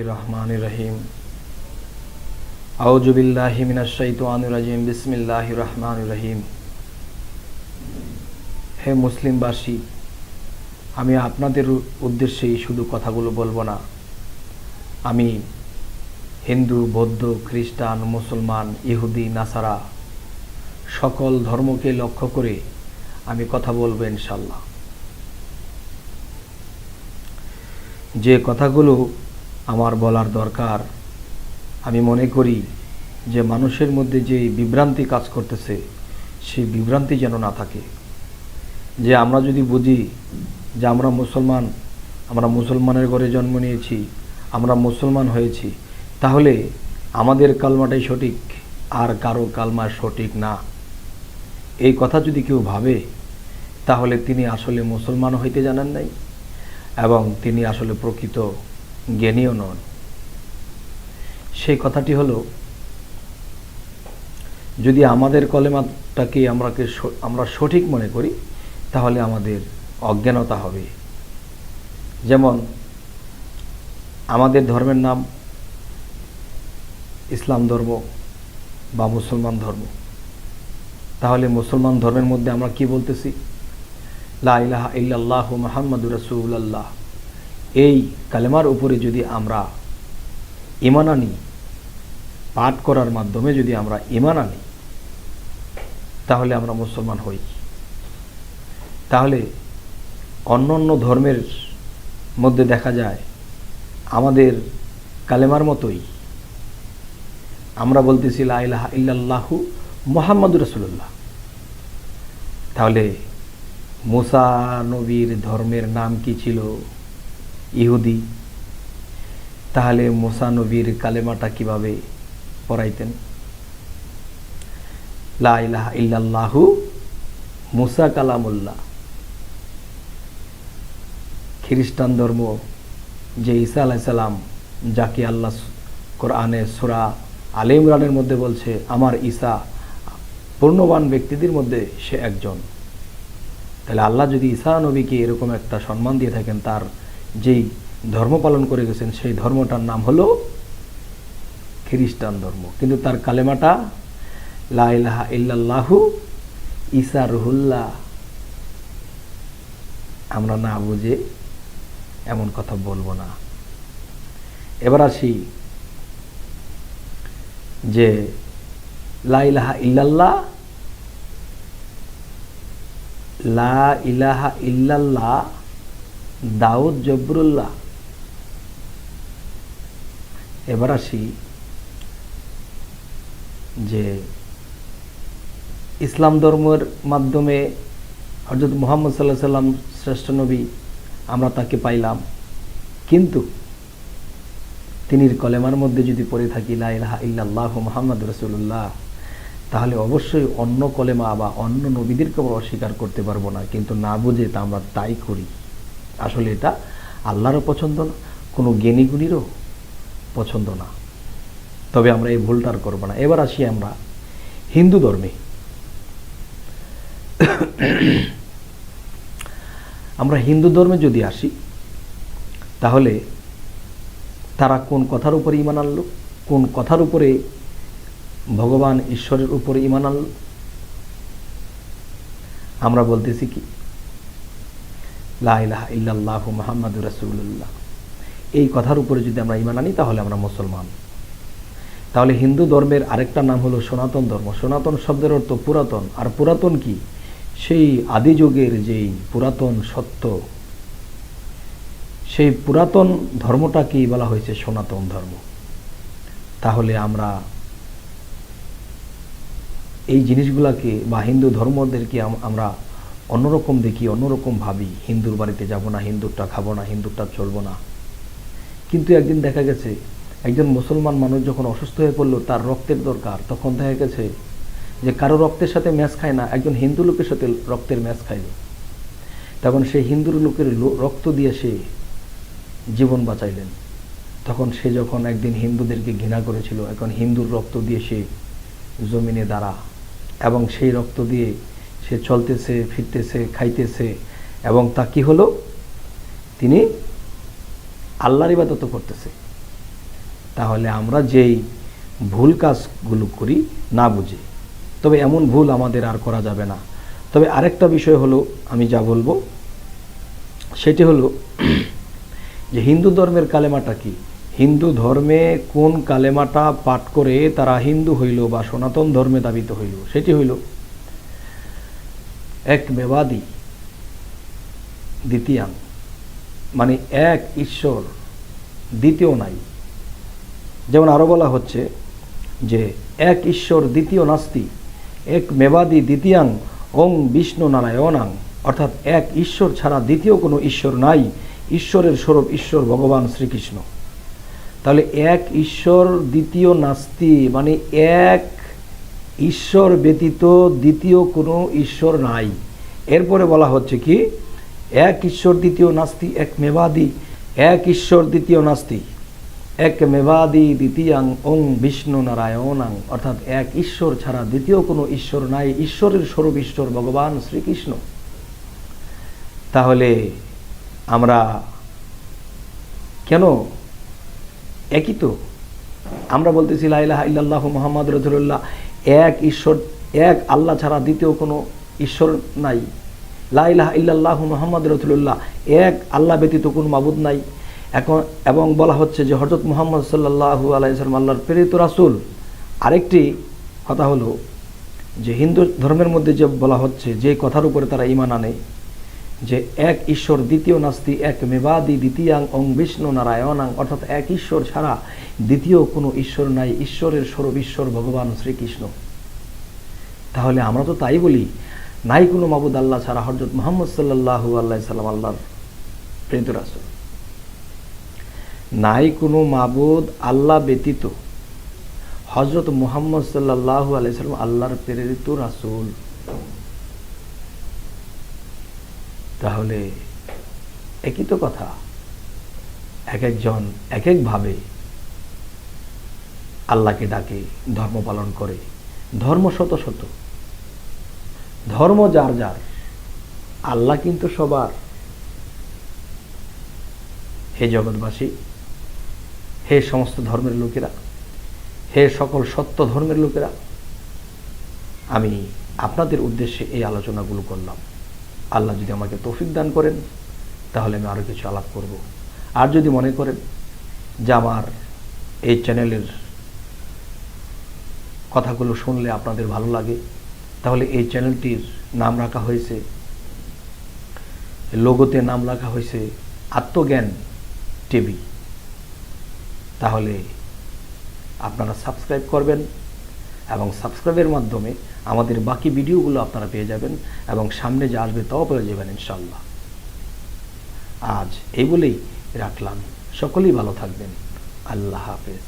बिस्मिल्लाहिर्रहमानिर्रहीम आऊज़ु बिल्लाहि मिनश शाइतानिर रजीम बिस्मिल्लाहिर्रहमानिर्रहीम। হে মুসলিমবাসী, আমি আপনাদের উদ্দেশ্যেই শুধু কথাগুলো বলবো না, আমি হিন্দু, বৌদ্ধ, খ্রিস্টান, মুসলমান, ইহুদি, নাসারা সকল ধর্মকে লক্ষ্য করে আমি কথা বলবো ইনশাআল্লাহ। যে কথাগুলো আমার বলার দরকার, আমি মনে করি যে মানুষের মধ্যে যে বিভ্রান্তি কাজ করতেছে সেই বিভ্রান্তি যেন না থাকে। যে আমরা যদি বুঝি যে আমরা মুসলমানের ঘরে জন্ম নিয়েছি, আমরা মুসলমান হয়েছি, তাহলে আমাদের কালমাটাই সঠিক, আর কারো কালমা সঠিক না। এই কথা যদি কেউ ভাবে, তাহলে তিনি আসলে মুসলমান হইতে জানেন নাই এবং তিনি আসলে প্রকৃত জ্ঞানীও নন। সেই কথাটি হলো, যদি আমাদের কলেমাটাকে আমরা সঠিক মনে করি, তাহলে আমাদের অজ্ঞানতা হবে। যেমন আমাদের ধর্মের নাম ইসলাম ধর্ম বা মুসলমান ধর্ম, তাহলে মুসলমান ধর্মের মধ্যে আমরা কি বলতেছি? লা ইলাহা ইল্লাল্লাহু মুহাম্মাদুর রাসূলুল্লাহ। এই কালেমার উপরে যদি আমরা ঈমান আনি, পাঠ করার মাধ্যমে যদি আমরা ঈমান আনি, তাহলে আমরা মুসলমান হই। তাহলে অন্যান্য ধর্মের মধ্যে দেখা যায় আমাদের কালেমার মতোই আমরা বলতেছি লা ইলাহা ইল্লাল্লাহু মুহাম্মাদুর রাসূলুল্লাহ। তাহলে মুসা নবীর ধর্মের নাম কি ছিল? ইহুদি। তাহলে মুসা নবীর কালেমাটা কিভাবে পড়াইতেন? লা ইলাহা ইল্লাল্লাহু মুসা কালামুল্লাহ। খ্রিস্টান ধর্ম, যে ঈসা আলাইহিস সালাম, যাকে আল্লাহ কোরআনে সূরা আলে ইমরানের মধ্যে বলছে আমার ঈসা পূর্ণবান ব্যক্তিদের মধ্যে সে একজন। তাহলে আল্লাহ যদি ঈসা নবীকে এরকম একটা সম্মান দিয়ে থাকেন, তার যেই ধর্ম পালন করে গেছেন, সেই ধর্মটার নাম হলো খ্রিস্টান ধর্ম। কিন্তু তার কালেমাটা লা ইলাহা ইল্লাল্লাহু ঈসা রুহুল্লাহ। আমরা না বুঝে এমন কথা বলবো না। এবার আসি যে লা ইলাহা ইল্লাল্লাহ, লা ইলাহা ইল্লাল্লাহ দাউদ জবরুল্লাহ। এবার আসি যে ইসলাম ধর্মের মাধ্যমে হযরত মুহাম্মদ সাল্লাল্লাহু আলাইহি সাল্লাম শ্রেষ্ঠ নবী, আমরা তাকে পাইলাম, কিন্তু তিনির কলেমার মধ্যে যদি পড়ে থাকি লা ইলাহা ইল্লাল্লাহু মুহাম্মাদুর রাসূলুল্লাহ, তাহলে অবশ্যই অন্য কলেমা বা অন্য নবীদেরকে আমরা অস্বীকার করতে পারবো না। কিন্তু না বুঝে তা আমরা তাই করি। আসলে এটা আল্লাহরও পছন্দ না, কোনো জ্ঞানী গুণীরও পছন্দ না। তবে আমরা এই ভুলটা আর করবো না। এবার আসি আমরা হিন্দু ধর্মে। আমরা হিন্দু ধর্মে যদি আসি, তাহলে তারা কোন কথার উপরে ঈমান আনলো? কোন কথার উপরে ভগবান ঈশ্বরের উপরে ঈমান আনলো? আমরা বলতেছি কি লা ইলাহা ইল্লাল্লাহু মুহাম্মাদুর রাসূলুল্লাহ। এই কথার উপরে যদি আমরা ঈমান আনি, তাহলে আমরা মুসলমান। তাহলে হিন্দু ধর্মের আরেকটা নাম হলো সনাতন ধর্ম। সনাতন শব্দের অর্থ পুরাতন। আর পুরাতন কি? সেই আদি যুগের যেই পুরাতন সত্য, সেই পুরাতন ধর্মটাকেই বলা হয়েছে সনাতন ধর্ম। তাহলে আমরা এই জিনিসগুলাকে বা হিন্দু ধর্মদেরকে আমরা অন্যরকম দেখি, অন্যরকম ভাবি। হিন্দুর বাড়িতে যাব না, হিন্দুরটা খাবো না, হিন্দুরটা চলবো না। কিন্তু একদিন দেখা গেছে একজন মুসলমান মানুষ যখন অসুস্থ হয়ে পড়লো, তার রক্তের দরকার, তখন দেখা গেছে যে কারো রক্তের সাথে ম্যাচ খায় না, একজন হিন্দু লোকের সাথে রক্তের ম্যাচ খাইল। তখন সেই হিন্দু লোকের রক্ত দিয়ে সে জীবন বাঁচাইলেন। তখন সে যখন একদিন হিন্দুদেরকে ঘৃণা করেছিল, এখন হিন্দুর রক্ত দিয়ে সে জমিনে দাঁড়া, এবং সেই রক্ত দিয়ে সে চলতেছে, ফিরতেছে, খাইতেছে, এবং তা কি হলো? তিনি আল্লাহর ইবাদত করতেছে। তাহলে আমরা যেই ভুল কাজগুলো করি না বুঝে, তবে এমন ভুল আমাদের আর করা যাবে না। তবে আরেকটা বিষয় হলো, আমি যা বলবো সেটি হলো যে হিন্দু ধর্মের কালেমাটা কি, হিন্দু ধর্মে কোন কালেমাটা পাঠ করে তারা হিন্দু হইল বা সনাতন ধর্মে দাবিত হইল, সেটি হইল এক মেবাদী দ্বিতীয়াং, মানে এক ঈশ্বর দ্বিতীয় নাই। যেমন আরো বলা হচ্ছে যে এক ঈশ্বর দ্বিতীয় নাস্তি, এক মেবাদী দ্বিতীয়াং ওং বিষ্ণু নারায়ণাং, অর্থাৎ এক ঈশ্বর ছাড়া দ্বিতীয় কোনো ঈশ্বর নাই, ঈশ্বরের স্বরূপ ঈশ্বর ভগবান শ্রীকৃষ্ণ। তাহলে এক ঈশ্বর দ্বিতীয় নাস্তি, মানে এক ঈশ্বর ব্যতীত দ্বিতীয় কোনো ঈশ্বর নাই। এরপরে বলা হচ্ছে কি, এক ঈশ্বর দ্বিতীয় নাস্তি এক মেবাদী, এক ঈশ্বর দ্বিতীয় নাস্তি এক মেবাদী দ্বিতীয়াং ওং বিষ্ণু নারায়ণাং, অর্থাৎ এক ঈশ্বর ছাড়া দ্বিতীয় কোনো ঈশ্বর নাই, ঈশ্বরের স্বরূপ ঈশ্বর ভগবান শ্রীকৃষ্ণ। তাহলে আমরা কেন একই তো? আমরা বলতেছি লা ইলাহা ইল্লাল্লাহু মুহাম্মাদুর রাসূলুল্লাহ, এক ঈশ্বর, এক আল্লাহ ছাড়া দ্বিতীয় কোনো ঈশ্বর নাই। লা ইলাহা ইল্লাল্লাহু মুহাম্মাদুর রাসূলুল্লাহ, এক আল্লাহ ব্যতীত কোনো মাবুদ নাই। এবং বলা হচ্ছে যে হযরত মুহাম্মদ সাল্লাল্লাহু আলাইহি ওয়াসাল্লাম আল্লাহর প্রেরিত রাসূল। আরেকটি কথা হলো যে হিন্দু ধর্মের মধ্যে যে বলা হচ্ছে, যে কথার উপরে তারা ঈমান আনে যে এক ঈশ্বর দ্বিতীয় নাস্তি এক মেবাদী দ্বিতীয়াং ওং বিষ্ণু নারায়ণাং, অর্থাৎ এক ঈশ্বর ছাড়া দ্বিতীয় কোনো ঈশ্বর নাই, ঈশ্বরের স্বরূপ ঈশ্বর ভগবান শ্রীকৃষ্ণ। তাহলে আমরা তো তাই বলি, নাই কোনো মাবুদ আল্লাহ ছাড়া, হযরত মুহাম্মদ সাল্লাল্লাহু আলাইহি সাল্লাম আল্লাহর প্রেরিত রাসূল। নাই কোনো মাবুদ আল্লাহ ব্যতীত, হযরত মুহাম্মদ সাল্লাল্লাহু আলাইহি সাল্লাম আল্লাহর প্রেরিত রাসূল। তাহলে একই তো কথা, এক একজন এক একভাবে আল্লাহকে ডাকে, ধর্ম পালন করে। ধর্ম শত শত, ধর্ম যার যার, আল্লাহ কিন্তু সবার। হে জগৎবাসী, হে সমস্ত ধর্মের লোকেরা, হে সকল সত্য ধর্মের লোকেরা, আমি আপনাদের উদ্দেশ্যে এই আলোচনাগুলো করলাম। আল্লাহ যদি আমাকে তৌফিক দান করেন তাহলে আমি আরও কিছু আলাপ করব। আর যদি মনে করেন যে আমার এই চ্যানেলের কথাগুলো শুনলে আপনাদের ভালো লাগে, তাহলে এই চ্যানেলটির নাম রাখা হয়েছে, লোগোতে নাম রাখা হয়েছে আত্মজ্ঞান টিভি। তাহলে আপনারা সাবস্ক্রাইব করবেন এবং সাবস্ক্রাইবের মাধ্যমে আমাদের বাকি ভিডিওগুলো আপনারা পেয়ে যাবেন এবং সামনে যা আসবে তাও পেয়ে যাবেন ইনশাআল্লাহ। আজ এই বলেই রাখলাম, সকলেই ভালো থাকবেন। আল্লাহ হাফেজ।